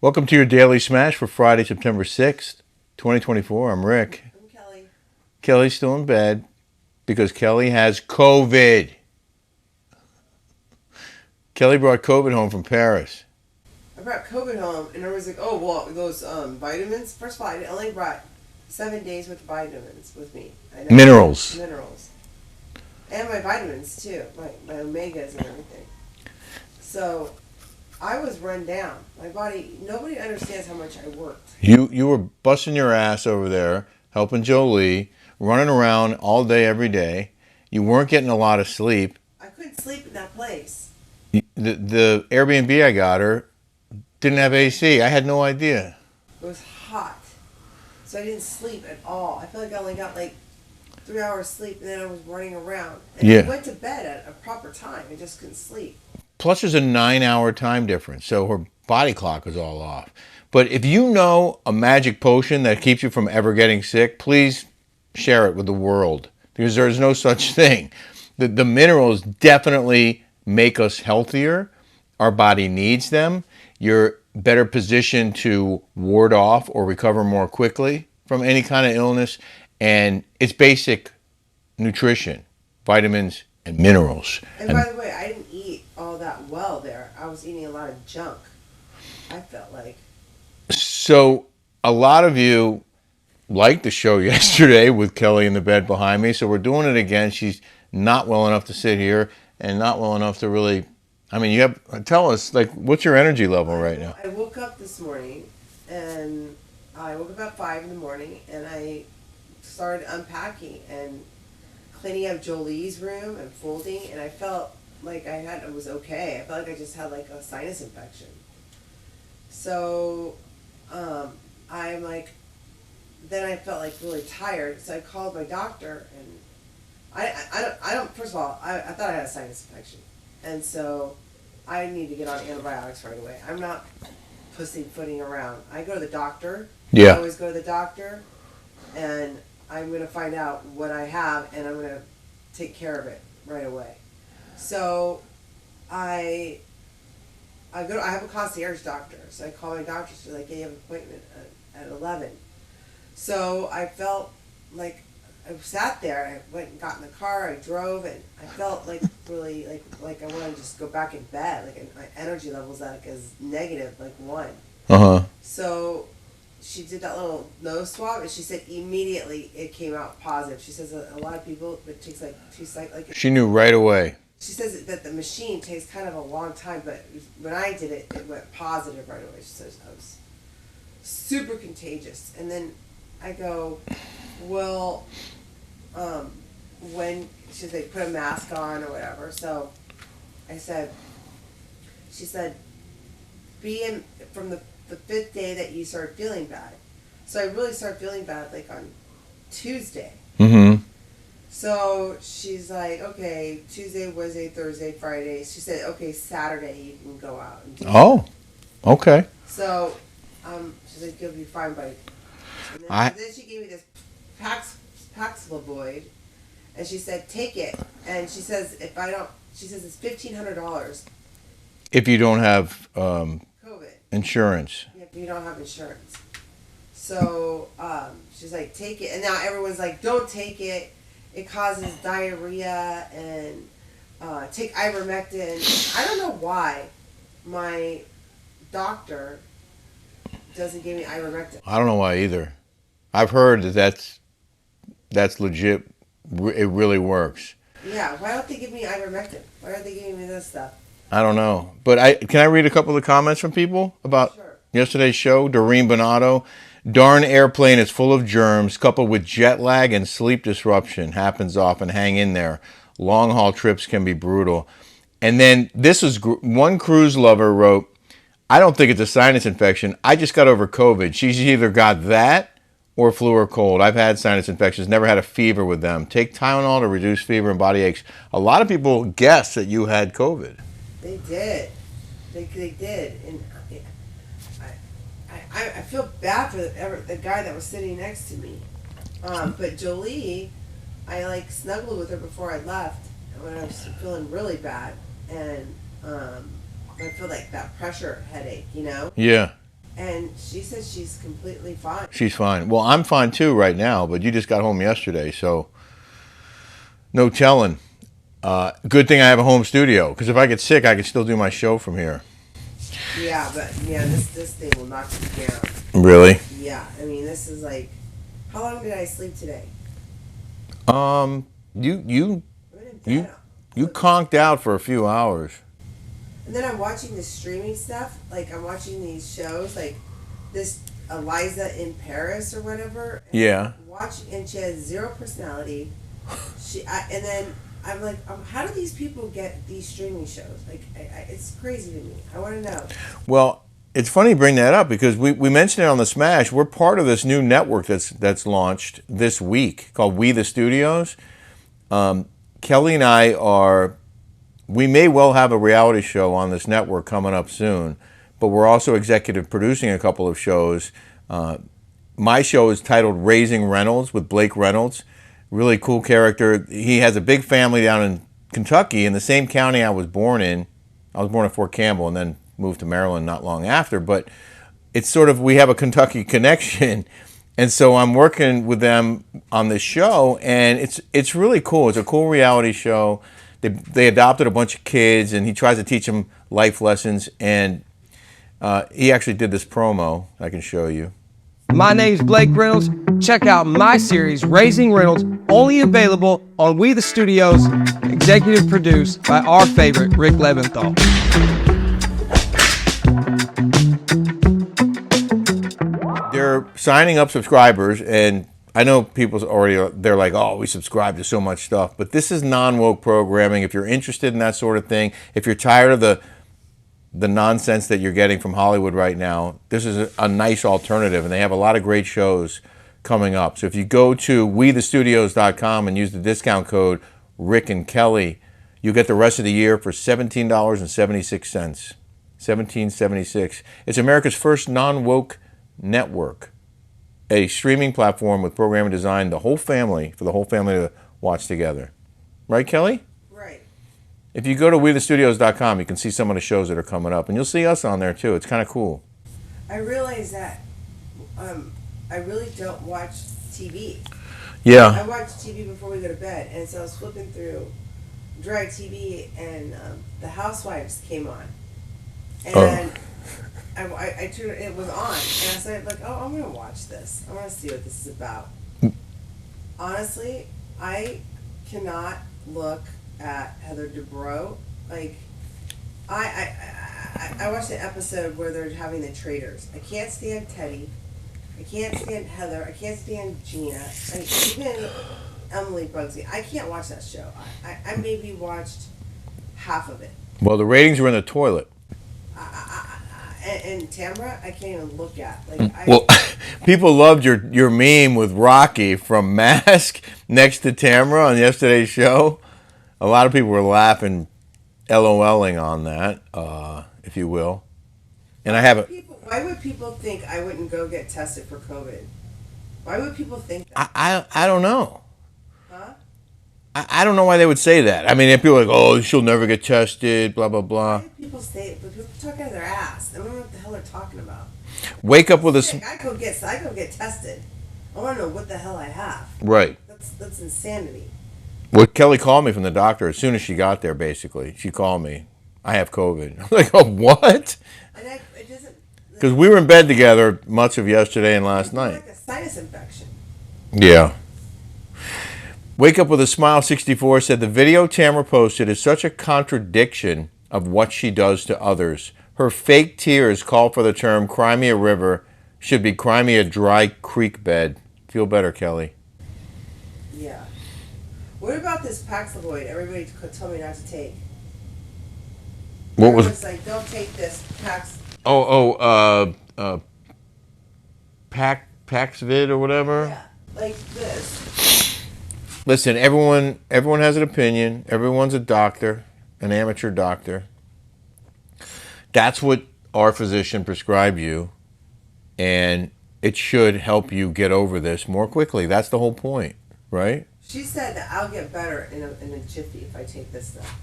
Welcome to your Daily Smash for Friday, September 6th, 2024. I'm Rick. I'm Kelly. Kelly's still in bed because Kelly has COVID. Kelly brought COVID home from Paris. I brought COVID home, and everyone's like, "Oh, well, those vitamins." First of all, I only brought 7 days worth of vitamins with me. I know. Minerals. Minerals. And my vitamins too, my omegas and everything. So I was run down. My body. Nobody understands how much I worked. You were busting your ass over there, helping Jolie, running around all day, every day. You weren't getting a lot of sleep. I couldn't sleep in that place. The Airbnb I got her didn't have AC. I had no idea. It was hot, so I didn't sleep at all. I feel like I only got like 3 hours sleep, and then I was running around. And Yeah. I went to bed at a proper time. I just couldn't sleep. Plus, there's a 9-hour time difference, so her body clock is all off. But if you know a magic potion that keeps you from ever getting sick, please share it with the world, because there's no such thing. The minerals definitely make us healthier. Our body needs them. You're better positioned to ward off or recover more quickly from any kind of illness. And it's basic nutrition, vitamins and minerals. And by the way, I didn't eat all that well there. I was eating a lot of junk. I felt like. So a lot of you liked the show yesterday with Kelly in the bed behind me. So we're doing it again. She's not well enough to sit here and not well enough to really, I mean, you have, tell us, like, what's your energy level right now? I woke up this morning, and I woke up at 5 in the morning, and I started unpacking and cleaning up Jolie's room and folding, and I felt like it was okay. I felt like I just had like a sinus infection. So, I'm like, then I felt like really tired, so I called my doctor, and I don't, first of all, I thought I had a sinus infection, and so I need to get on antibiotics right away. I'm not pussyfooting around. I go to the doctor. Yeah. I always go to the doctor, and I'm going to find out what I have, and I'm going to take care of it right away. So I have a concierge doctor, so I call my doctor. She's like, "Hey, you have an appointment at 11." So I felt like I sat there. I went and got in the car. I drove, and I felt like really like I wanted to just go back in bed. Like my energy levels is negative, like 1. So she did that little nose swab, and she said immediately it came out positive. She says a lot of people, it takes like 2 cycles. She knew right away. She says that the machine takes kind of a long time, but when I did it, it went positive right away. She says I was super contagious. And then I go, well, when she's like, put a mask on or whatever. So I said, she said, from the 5th day that you start feeling bad. So I really started feeling bad like on Tuesday. Mm-hmm. So she's like, okay, Tuesday, Wednesday, Thursday, Friday. She said, okay, Saturday you can go out and do Oh, okay. So she's like, you'll be fine, buddy. And then she gave me this Paxlovid, and she said, take it. And she says, she says it's $1,500. If you don't have COVID. insurance. Yeah, if you don't have insurance. So she's like, take it. And now everyone's like, don't take it. It causes diarrhea, and take ivermectin. I don't know why my doctor doesn't give me ivermectin. I don't know why either. I've heard that's legit. It really works. Yeah, why don't they give me ivermectin? Why aren't they giving me this stuff? I don't know. But can I read a couple of comments from people about yesterday's show? Doreen Bonato. Darn airplane is full of germs, coupled with jet lag and sleep disruption. Happens often. Hang in there. Long haul trips can be brutal. And then this is one cruise lover wrote, I don't think it's a sinus infection. I just got over COVID. She's either got that or flu or cold. I've had sinus infections, never had a fever with them. Take Tylenol to reduce fever and body aches. A lot of people guessed that you had COVID. They did. They did. And I feel bad for the guy that was sitting next to me. But Jolie, I like snuggled with her before I left when I was feeling really bad. And I feel like that pressure headache, you know? Yeah. And she says she's completely fine. She's fine. Well, I'm fine too right now, but you just got home yesterday, so no telling. Good thing I have a home studio, because if I get sick, I can still do my show from here. Yeah, but yeah, this thing will knock you down. Really? Yeah, I mean, this is like, how long did I sleep today? You I've been in bed. you conked out for a few hours. And then I'm watching the streaming stuff. Like, I'm watching these shows, like this Eliza in Paris or whatever. And Yeah. and she has zero personality. And then I'm like, how do these people get these streaming shows? Like, it's crazy to me. I want to know. Well, it's funny you bring that up, because we mentioned it on the Smash. We're part of this new network that's launched this week called We the Studios. Kelly and I we may well have a reality show on this network coming up soon, but we're also executive producing a couple of shows. My show is titled Raising Reynolds with Blake Reynolds. Really cool character. He has a big family down in Kentucky, in the same county I was born in. I was born in Fort Campbell and then moved to Maryland not long after, but it's sort of, we have a Kentucky connection. And so I'm working with them on this show, and it's really cool. It's a cool reality show. They adopted a bunch of kids, and he tries to teach them life lessons. And he actually did this promo I can show you. My name's Blake Reynolds. Check out my series, Raising Reynolds, only available on We the Studios, executive produced by our favorite, Rick Leventhal. They're signing up subscribers, and I know people they're like, oh, we subscribe to so much stuff, but this is non-woke programming. If you're interested in that sort of thing, if you're tired of the nonsense that you're getting from Hollywood right now, this is a nice alternative, and they have a lot of great shows coming up. So if you go to wethestudios.com and use the discount code Rick and Kelly, you get the rest of the year for $17.76. $17.76. It's America's first non-woke network, a streaming platform with programming designed for the whole family to watch together. Right, Kelly? Right. If you go to wethestudios.com, you can see some of the shows that are coming up, and you'll see us on there too. It's kind of cool. I realize that I really don't watch TV. Yeah. I watch TV before we go to bed, and so I was flipping through Dry TV, and The Housewives came on, and I turned it was on, and I said, like, oh, I'm gonna watch this. I want to see what this is about. Honestly, I cannot look at Heather Dubrow. Like, I watched an episode where they're having the traders. I can't stand Teddy. I can't stand Heather. I can't stand Gina. Even Emily bugs me. I can't watch that show. I maybe watched half of it. Well, the ratings were in the toilet. And Tamra, I can't even look at. Well, people loved your meme with Rocky from Mask next to Tamra on yesterday's show. A lot of people were laughing, LOLing on that, if you will. And I haven't. Why would people think I wouldn't go get tested for COVID? Why would people think that? I don't know. Huh? I don't know why they would say that. I mean, if people are like, oh, she'll never get tested, blah, blah, blah. Why do people say it? But people talk out of their ass. I don't know what the hell they're talking about. Wake up with I go get tested. I want to know what the hell I have. Right. That's insanity. Well, Kelly called me from the doctor as soon as she got there, basically. She called me. I have COVID. I'm like, oh, what? And it doesn't... Because we were in bed together much of yesterday and last night. Like a sinus infection. Yeah. Wake Up with a Smile 64 said the video Tamara posted is such a contradiction of what she does to others. Her fake tears call for the term Cry Me a River should be Cry Me a Dry Creek Bed. Feel better, Kelly. Yeah. What about this Paxlovid everybody told me not to take? What was Everyone's like, don't take this Pax... Paxvid or whatever? Yeah, like this. Listen, everyone has an opinion. Everyone's a doctor, an amateur doctor. That's what our physician prescribed you, and it should help you get over this more quickly. That's the whole point, right? She said that I'll get better in a jiffy if I take this stuff.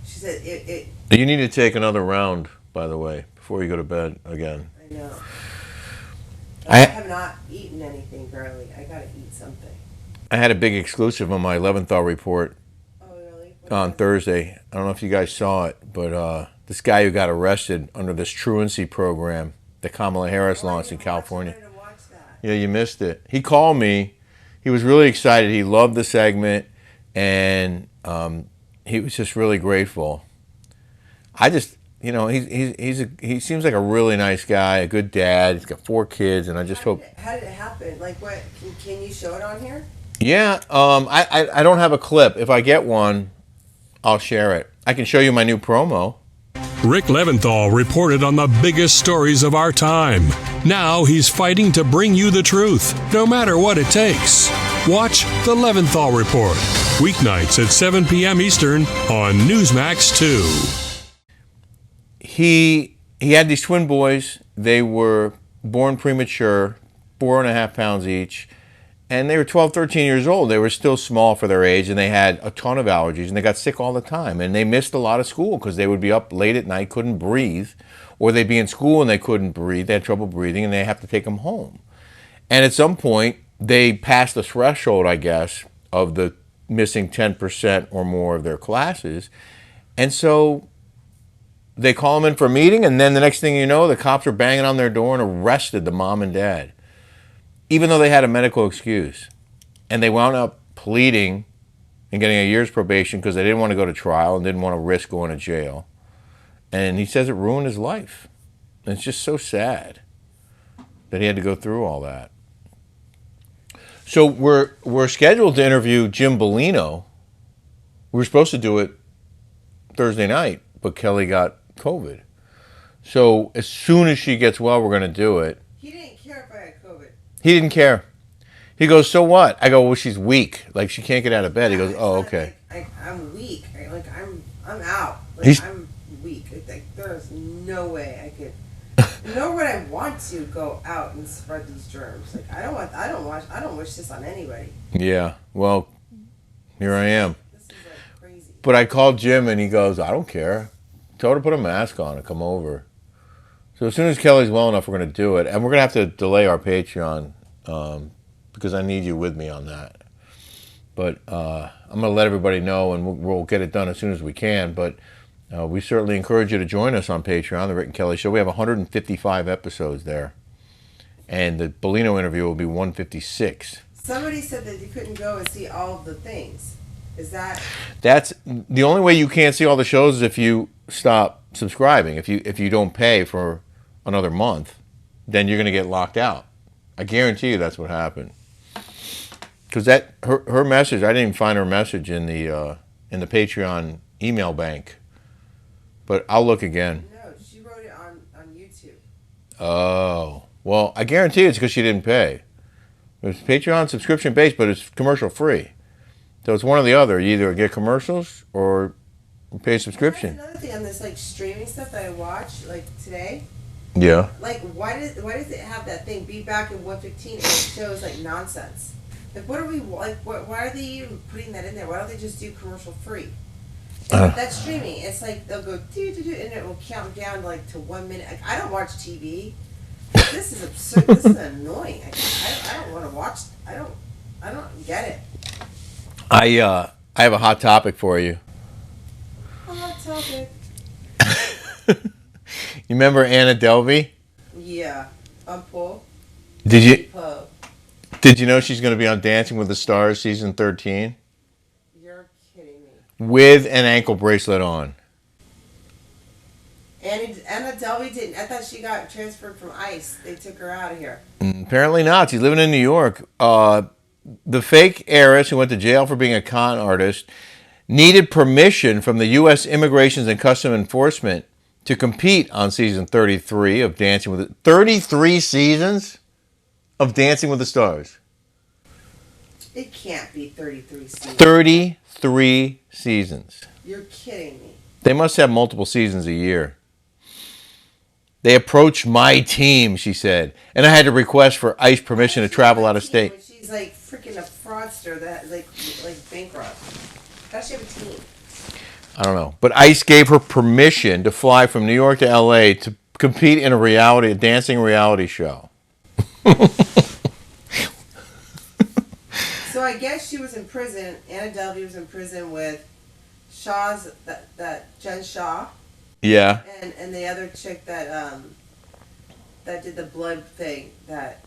She said it You need to take another round, by the way, before you go to bed again. I I know. I have not eaten anything barely. I gotta eat something. I had a big exclusive on my Leventhal report Oh, really? on Thursday. I don't know if you guys saw it, but this guy who got arrested under this truancy program that Kamala Harris launched in California. I wanted to watch that. Yeah, you missed it. He called me. He was really excited. He loved the segment, and he was just really grateful. I just, he seems like a really nice guy, a good dad. He's got 4 kids, and I just hope. How did it happen? Like, what? Can you show it on here? Yeah, I don't have a clip. If I get one, I'll share it. I can show you my new promo. Rick Leventhal reported on the biggest stories of our time. Now he's fighting to bring you the truth, no matter what it takes. Watch The Leventhal Report, weeknights at 7 p.m. Eastern on Newsmax 2. He had these twin boys. They were born premature, 4.5 pounds each. And they were 12, 13 years old. They were still small for their age, and they had a ton of allergies, and they got sick all the time. And they missed a lot of school because they would be up late at night, couldn't breathe, or they'd be in school and they couldn't breathe. They had trouble breathing, and they have to take them home. And at some point, they passed the threshold, I guess, of the missing 10% or more of their classes. And so they call them in for a meeting, and then the next thing you know, the cops are banging on their door and arrested the mom and dad, even though they had a medical excuse. And they wound up pleading and getting a year's probation because they didn't want to go to trial and didn't want to risk going to jail. And he says it ruined his life. And it's just so sad that he had to go through all that. So we're scheduled to interview Jim Bellino. We were supposed to do it Thursday night, but Kelly got COVID. So as soon as she gets well, we're going to do it. He didn't care if I had COVID. He didn't care. He goes, so what? I go, well, she's weak. Like, she can't get out of bed. He goes, oh, okay. I'm weak. I'm out. I'm weak. There's no way I could. Nor would I want to go out and spread these germs. I don't wish this on anybody. Yeah. Well, here I am. This is crazy. But I called Jim, and he goes, I don't care. Tell her to put a mask on and come over. So as soon as Kelly's well enough, we're going to do it. And we're going to have to delay our Patreon because I need you with me on that. But I'm going to let everybody know, and we'll get it done as soon as we can. But we certainly encourage you to join us on Patreon, The Rick and Kelly Show. We have 155 episodes there. And the Bellino interview will be 156. Somebody said that you couldn't go and see all of the things. Is that... That's the only way you can't see all the shows is if you stop subscribing. If you don't pay for another month, then you're going to get locked out. I guarantee you that's what happened. Because her message, I didn't even find her message in the Patreon email bank. But I'll look again. No, she wrote it on YouTube. Oh. Well, I guarantee it's because she didn't pay. It's Patreon subscription based, but it's commercial free. So it's one or the other. You either get commercials or pay a subscription. That's another thing on this streaming stuff that I watch today. Yeah. Why does it have that thing be back in 115 and it shows nonsense? What are we why are they even putting that in there? Why don't they just do commercial free? That's streaming. It's they'll go do and it will count down to 1 minute. I don't watch TV. This is absurd. This is annoying. I don't want to watch. I don't get it. I have a hot topic for you. Hot topic. You remember Anna Delvey? Yeah. Paul. Did you know she's going to be on Dancing with the Stars season 13? You're kidding me. With an ankle bracelet on. Anna Delvey didn't. I thought she got transferred from ICE. They took her out of here. Apparently not. She's living in New York. The fake heiress who went to jail for being a con artist needed permission from the U.S. Immigration and Customs Enforcement to compete on season 33 of Dancing with the... 33 seasons of Dancing with the Stars. It can't be 33 seasons. 33 seasons. You're kidding me. They must have multiple seasons a year. They approached my team, she said, and I had to request for ICE permission to travel out of state. She's freaking a fraudster that like bankrupt. How does she have a team? I don't know. But ICE gave her permission to fly from New York to L.A. to compete in a dancing reality show. So I guess she was in prison. Anna Delvey was in prison with Shaw's that Jen Shaw. Yeah. And the other chick that did the blood thing that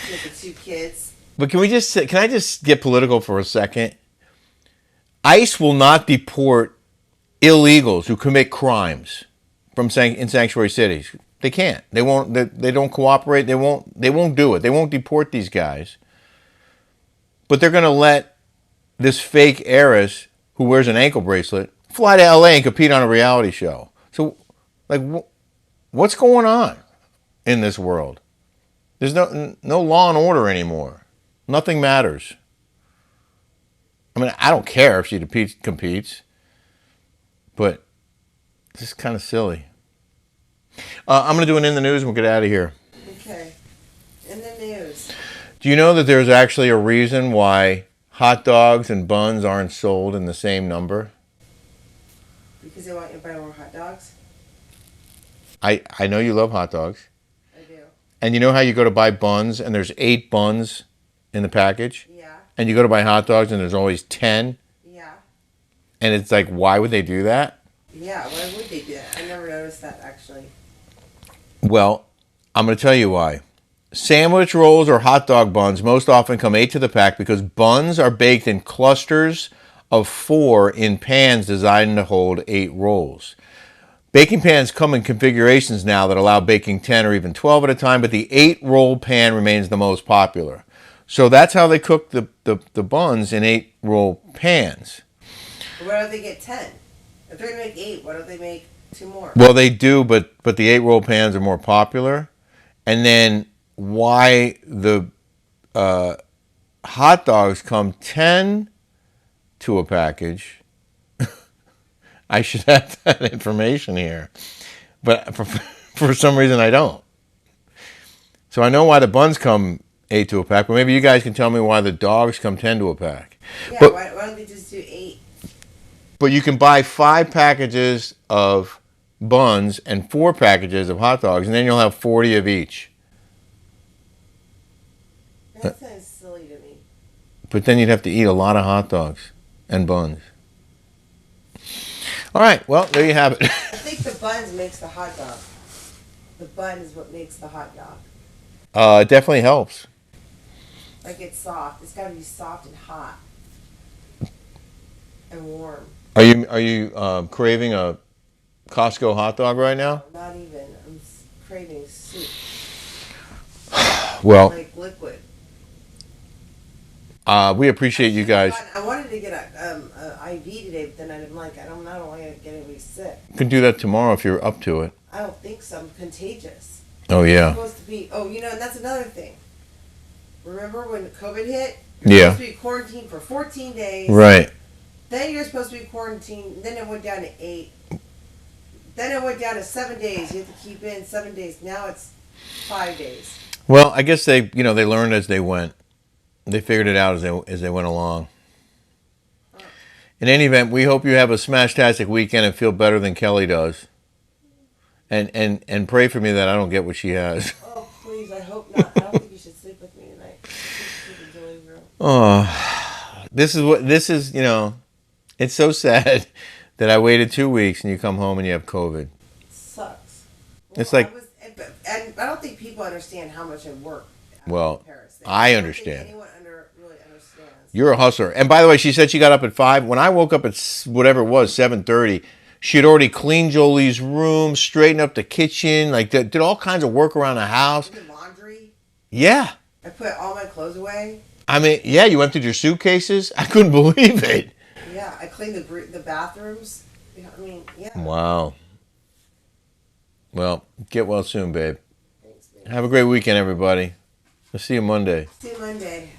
with the 2 kids. But can I just get political for a second? ICE will not deport illegals who commit crimes in sanctuary cities. They can't. They won't. They don't cooperate. They won't do it. They won't deport these guys. But they're going to let this fake heiress who wears an ankle bracelet fly to LA and compete on a reality show. So, like, what's going on in this world? There's no law and order anymore. Nothing matters. I mean, I don't care if she competes, but it's just kind of silly. I'm going to do an In the News and we'll get out of here. Okay. In the news. Do you know that there's actually a reason why hot dogs and buns aren't sold in the same number? Because they want you to buy more hot dogs? I know you love hot dogs. I do. And you know how you go to buy buns and there's 8 buns in the package? Yeah. And you go to buy hot dogs and there's always 10? Yeah. And it's like, why would they do that? Yeah, why would they do that? I never noticed that, actually. Well, I'm going to tell you why. Sandwich rolls or hot dog buns most often come 8 to the pack because buns are baked in clusters of 4 in pans designed to hold 8 rolls. Baking pans come in configurations now that allow baking 10 or even 12 at a time, but the 8-roll pan remains the most popular. So that's how they cook the buns in 8-roll pans. Why don't they get 10? If they're going to make 8, why don't they make 2 more? Well, they do, but the 8-roll pans are more popular. And then why the hot dogs come 10 to a package. I should have that information here. But for some reason I don't. So I know why the buns come 8 to a pack, but maybe you guys can tell me why the dogs come 10 to a pack. Yeah, but, why don't they just do 8? But you can buy 5 packages of buns and 4 packages of hot dogs, and then you'll have 40 of each. That sounds silly to me. But then you'd have to eat a lot of hot dogs and buns. All right, well, there you have it. I think the buns makes the hot dog. The bun is what makes the hot dog. It definitely helps. Like it's soft. It's got to be soft and hot and warm. Are you craving a Costco hot dog right now? Not even. I'm craving soup. Well, Like liquid. we appreciate you guys. I wanted to get a IV today, but then I'm like, I don't want to get anybody sick. You can do that tomorrow if you're up to it. I don't think so. I'm contagious. Oh, yeah. I'm supposed to be. Oh, and that's another thing. Remember when COVID hit? Yeah. Supposed to be quarantined for 14 days. Right. Then you're supposed to be quarantined. Then it went down to 8. Then it went down to 7 days. You have to keep in 7 days. Now it's 5 days. Well, I guess they learned as they went. They figured it out as they went along. In any event, we hope you have a smashtastic weekend and feel better than Kelly does. And pray for me that I don't get what she has. Oh, please, I hope not. I don't think you should sleep with me tonight. Sleep in the living room. Oh, this is, it's so sad that I waited 2 weeks and you come home and you have COVID. It sucks. It's like... And I don't think people understand how much I work. Well, Paris. I don't understand. think anyone really understands. You're a hustler. And by the way, she said she got up at 5. When I woke up at whatever it was, 7:30, she had already cleaned Jolie's room, straightened up the kitchen, like did all kinds of work around the house. I did laundry. Yeah. I put all my clothes away. I mean, yeah, you emptied your suitcases. I couldn't believe it. Yeah, I cleaned the bathrooms. I mean, yeah. Wow. Well, get well soon, babe. Thanks, babe. Have a great weekend, everybody. I'll see you Monday. See you Monday.